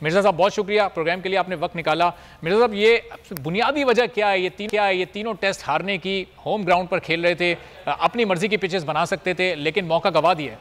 मिर्जा साहब बहुत शुक्रिया प्रोग्राम के लिए, आपने वक्त निकाला। मिर्जा साहब, ये बुनियादी वजह क्या है, ये तीनों टेस्ट हारने की? होम ग्राउंड पर खेल रहे थे, अपनी मर्जी की पिचेस बना सकते थे, लेकिन मौका गवा दिए।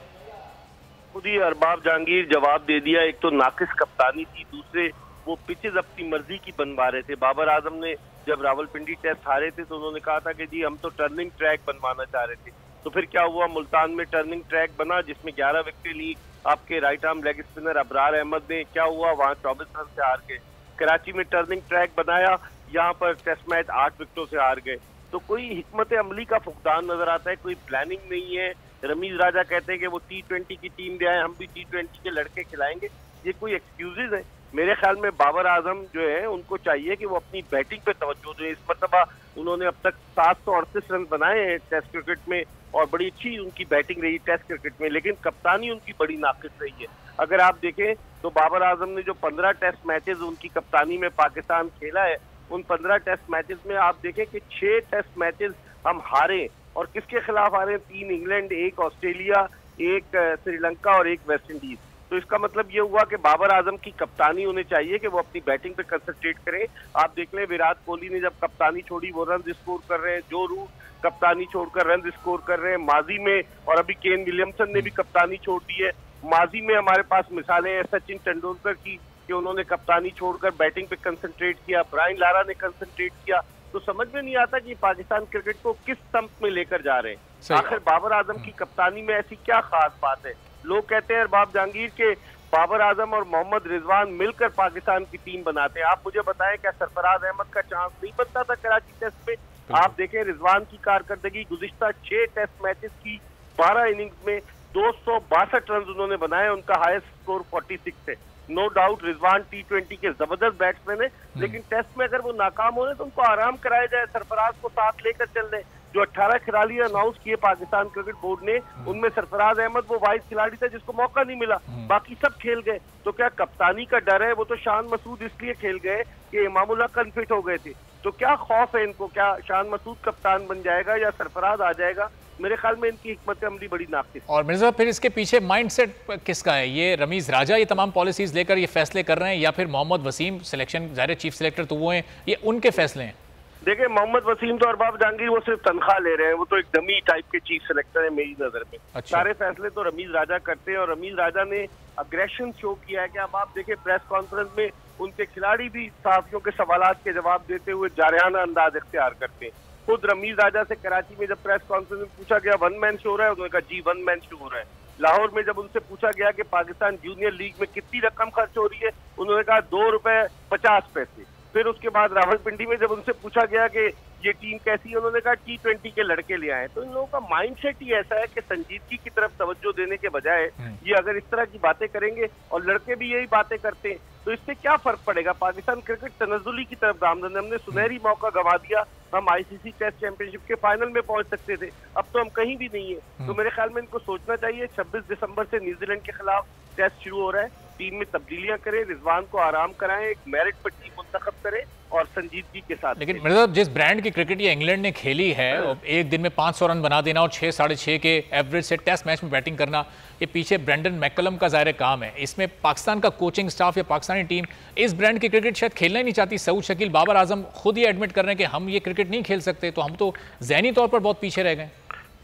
खुद ही अरबाब जहांगीर जवाब दे दिया। एक तो नाकिस कप्तानी थी, दूसरे वो पिचेस अपनी मर्जी की बनवा रहे थे। बाबर आजम ने जब रावलपिंडी टेस्ट हारे थे तो उन्होंने कहा था कि जी हम तो टर्निंग ट्रैक बनवाना चाह रहे थे। तो फिर क्या हुआ, मुल्तान में टर्निंग ट्रैक बना जिसमें 11 विकेटें ली आपके right arm leg spinner Abrar Ahmed ने। क्या हुआ, वहां 24 रन से हार गए। कराची में टर्निंग ट्रैक बनाया, यहाँ पर टेस्ट मैच 8 विकेटों से हार गए। तो कोई हिकमत अमली का फुकदान नजर आता है, कोई प्लानिंग नहीं है। रमीज राजा कहते हैं कि वो T20 की टीम ले आए, हम भी T20 के लड़के खिलाएंगे। ये कोई एक्सक्यूजेज है? मेरे ख्याल में बाबर आजम जो है उनको चाहिए कि वो अपनी बैटिंग पे तवज्जो दें। इस मरतबा उन्होंने अब तक 738 रन बनाए हैं टेस्ट क्रिकेट में और बड़ी अच्छी उनकी बैटिंग रही टेस्ट क्रिकेट में, लेकिन कप्तानी उनकी बड़ी नाकिस रही है। अगर आप देखें तो बाबर आजम ने जो 15 टेस्ट मैचेस उनकी कप्तानी में पाकिस्तान खेला है, उन 15 टेस्ट मैचेस में आप देखें कि 6 टेस्ट मैचेस हम हारे। और किसके खिलाफ हारे? 3 इंग्लैंड, 1 ऑस्ट्रेलिया, 1 श्रीलंका और 1 वेस्ट इंडीज। तो इसका मतलब ये हुआ कि बाबर आजम की कप्तानी होनी चाहिए कि वो अपनी बैटिंग पे कंसंट्रेट करें। आप देख लें विराट कोहली ने जब कप्तानी छोड़ी वो रन स्कोर कर रहे हैं, जो रूट कप्तानी छोड़कर रन स्कोर कर रहे हैं माजी में, और अभी केन विलियमसन ने भी कप्तानी छोड़ दी है। माजी में हमारे पास मिसालें हैं सचिन तेंदुलकर की कि उन्होंने कप्तानी छोड़कर बैटिंग पे कंसंट्रेट किया, ब्रायन लारा ने कंसंट्रेट किया। तो समझ में नहीं आता कि पाकिस्तान क्रिकेट को किस संप में लेकर जा रहे हैं। आखिर बाबर आजम की कप्तानी में ऐसी क्या खास बात है? लोग कहते हैं अरबाब जहांगीर के बाबर आजम और मोहम्मद रिजवान मिलकर पाकिस्तान की टीम बनाते हैं। आप मुझे बताएं, क्या सरफराज अहमद का चांस नहीं बनता था कराची टेस्ट में? आप देखें रिजवान की कारकर्दगी गुज़िश्ता 6 टेस्ट मैचेस की 12 इनिंग्स में 262 रन उन्होंने बनाए, उनका हाईएस्ट स्कोर 46 है। नो डाउट रिजवान T20 के जबरदस्त बैट्समैन है, लेकिन टेस्ट में अगर वो नाकाम हो रहे तो उनको आराम कराया जाए, सरफराज को साथ लेकर चल रहे। जो 18 खिलाड़ी अनाउंस किए पाकिस्तान क्रिकेट बोर्ड ने, उनमें सरफराज अहमद वो वाइस खिलाड़ी था जिसको मौका नहीं मिला, बाकी सब खेल गए। तो क्या कप्तानी का डर है? वो तो शान मसूद इसलिए खेल गए कि इमामुल्लाह अनफिट हो गए थे। तो क्या खौफ है इनको? क्या शान मसूद कप्तान बन जाएगा या सरफराज आ जाएगा? मेरे ख्याल में इनकी हिकमत अमली बड़ी नाकिस। और मिर्जा फिर इसके पीछे माइंडसेट किसका है? ये रमीज राजा ये तमाम पॉलिसीज लेकर ये फैसले कर रहे हैं, या फिर मोहम्मद वसीम सिलेक्शन, ज़ाहिर चीफ सिलेक्टर तो वो हैं, ये उनके फैसले हैं? देखिए मोहम्मद वसीम तो अरबाब जहांगीर वो सिर्फ तनख्वाह ले रहे हैं, वो तो एक डमी टाइप के चीफ सिलेक्टर है मेरी नजर में। अच्छा। सारे फैसले तो रमीज राजा करते हैं और रमीज राजा ने अग्रेशन शो किया है कि अब आप देखें प्रेस कॉन्फ्रेंस में उनके खिलाड़ी भी सहाफियों के सवालात के जवाब देते हुए जारहाना अंदाज इख्तियार करते हैं। खुद रमीज राजा से कराची में जब प्रेस कॉन्फ्रेंस में पूछा गया 1 मैन शो हो रहा है, उन्होंने कहा जी 1 मैन शो हो रहा है। लाहौर में जब उनसे पूछा गया कि पाकिस्तान जूनियर लीग में कितनी रकम खर्च हो रही है, उन्होंने कहा 2 रुपए 50 पैसे। फिर उसके बाद रावलपिंडी में जब उनसे पूछा गया कि ये टीम कैसी है, उन्होंने कहा T20 के लड़के ले आए। तो इन लोगों का माइंडसेट ही ऐसा है कि संजीदगी की तरफ तवज्जो देने के बजाय ये अगर इस तरह की बातें करेंगे, और लड़के भी यही बातें करते हैं, तो इससे क्या फर्क पड़ेगा? पाकिस्तान क्रिकेट तनज़्ज़ुली की तरफ गामजन है। हमने सुनहरी मौका गवा दिया, हम ICC टेस्ट चैंपियनशिप के फाइनल में पहुंच सकते थे, अब तो हम कहीं भी नहीं है। तो मेरे ख्याल में इनको सोचना चाहिए। 26 दिसंबर से न्यूजीलैंड के खिलाफ टेस्ट शुरू हो रहा है, टीम में तब्दीलियां करें, रिजवान को आराम कराएं, एक मेरिट पर टीम मुंतखब करें और संजीदगी के साथ। लेकिन मिर्जा जिस ब्रांड की क्रिकेट ये इंग्लैंड ने खेली है, एक दिन में 500 रन बना देना और 6 साढ़े 6 के एवरेज से टेस्ट मैच में बैटिंग करना, ये पीछे ब्रेंडन मैकलम का ज़ाहिर काम है। इसमें पाकिस्तान का कोचिंग स्टाफ या पाकिस्तानी टीम इस ब्रांड की क्रिकेट शायद खेलना ही नहीं चाहती। सऊद शकील, बाबर आजम खुद ही एडमिट कर रहे हैं कि हम ये क्रिकेट नहीं खेल सकते, तो हम तो ज़हनी तौर पर बहुत पीछे रह गए।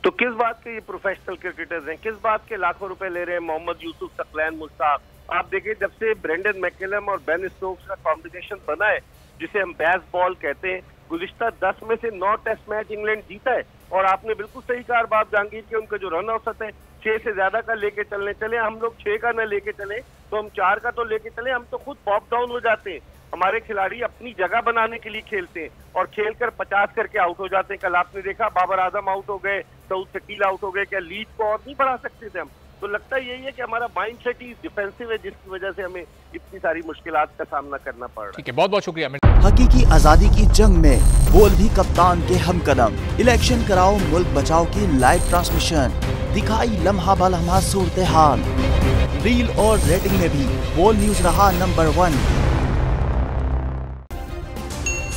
तो किस बात के ये प्रोफेशनल क्रिकेटर्स हैं? किस बात के लाखों रुपए ले रहे हैं? मोहम्मद यूसुफ, सकलैन मुश्ताक। आप देखिए जब से ब्रेंडन मैकलम और बेन स्टोक्स का कॉम्बिनेशन बना है, जिसे हम बेस बॉल कहते हैं, गुज़िश्ता 10 में से 9 टेस्ट मैच इंग्लैंड जीता है। और आपने बिल्कुल सही कहा अरबाब जहांगीर के उनका जो रन औसत है 6 से ज्यादा का लेके चले, हम लोग 6 का न लेके चले तो हम 4 का तो लेके चले, हम तो खुद पॉप डाउन हो जाते हैं। हमारे खिलाड़ी अपनी जगह बनाने के लिए खेलते हैं और खेलकर 50 करके आउट हो जाते हैं। कल आपने देखा बाबर आजम आउट हो गए, सऊद शकील आउट हो गए, क्या लीड को और नहीं बढ़ा सकते थे हम? तो लगता यही है कि हमारा माइंड सेट ही डिफेंसिव है, जिसकी वजह से हमें इतनी सारी मुश्किलात का सामना करना पड़ रहा है। ठीक है, बहुत बहुत शुक्रिया। हकीकी आजादी की जंग में बोल भी कप्तान के हमकदम। इलेक्शन कराओ मुल्क बचाओ की लाइव ट्रांसमिशन, दिखाई लम्हा ब लम्हा सूरत हाल, रील और रेटिंग में भी बोल न्यूज रहा नंबर 1।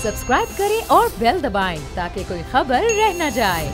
सब्सक्राइब करें और बेल दबाएं ताकि कोई खबर रह न जाए।